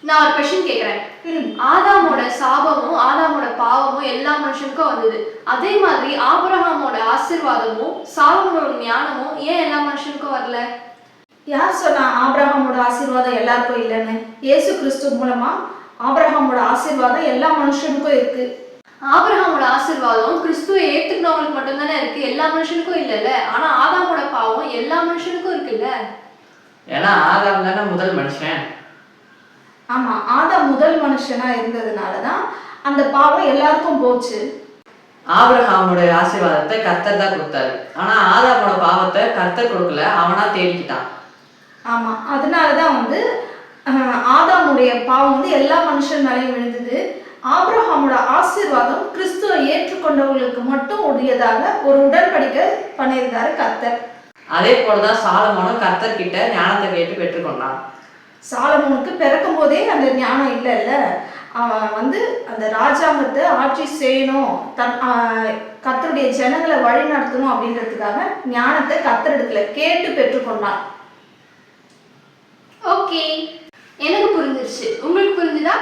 நான் ஒரு கொஸ்டின் கேக்குறேன். ஆதாமோட சாபமும் ஆதாமோட பாவமும் எல்லா மனுஷனுக்கும் வந்தது. அதே மாதிரி ஆபிரகாமோட ஆசீர்வாதமும் சாலமோனோட ஞானமும் ஏன் எல்லா மனுஷனுக்கும் வரல? யார் சொன்னா ஆபிரகாமோட ஆசீர்வாதம் எல்லாருக்கும் இல்லைன்னு? இயேசு கிறிஸ்து மூலமா ஆபிரகாமோட ஆசீர்வாதம் எல்லா மனுஷனுக்கும் இருக்கு. ஆபிரகாமோட ஆசீர்வாதம் கிறிஸ்துவை ஏத்துக்கினவங்களுக்கு மட்டும்தானே இருக்கு, எல்லா மனுஷனுக்கும் இல்லைல்ல. ஆனா ஆதாமோட பாவம் எல்லா மனுஷனுக்கும் இருக்குல்ல. ஏன்னா ஆதாம் தானே முதல் மனுஷன். ஆமா, ஆதாம் முதல் மனுஷனா இருந்ததுனாலதான் அந்த பாவம் எல்லாருக்கும் போச்சு. ஆபிரகாமோட ஆசீர்வாதத்தை கர்த்தர் தான் கொடுத்தாரு. ஆனா ஆதாமோட பாவத்தை கர்த்தர் கொடுக்கல, அவனா தேடிக்கிட்டான். ஆமா, அதனாலதான் ஆதாமுடைய பாவம் எல்லா மனுஷன் மேலையும் விழுந்தது. ஆபிரகாமோட ஆசீர்வாதம் கிறிஸ்துவை ஏற்றுக்கொண்டவர்களுக்கு மட்டும் உரியதாக ஒரு உடன்படிக்கை பண்ணியிருந்தாரு கர்த்தர். அதே போலதான் சாலமோனும் கர்த்தர் கிட்ட ஞானத்தை கேட்டு பெற்றுக்கொண்டான். சாலமோனுக்கு பிறக்கும் போதே அந்த ஞானம் இல்லைல்ல. அவன் அந்த ராஜாங்கத்தை ஆட்சி செய்யணும், கர்த்தருடைய ஜனங்களை வழி நடத்தணும் அப்படின்றதுக்காக ஞானத்தை கர்த்தரிடத்துல கேட்டு பெற்றுக்கொண்டான். ஓகே, எனக்கு புரிஞ்சிருச்சு. உங்களுக்கு புரிஞ்சுதா?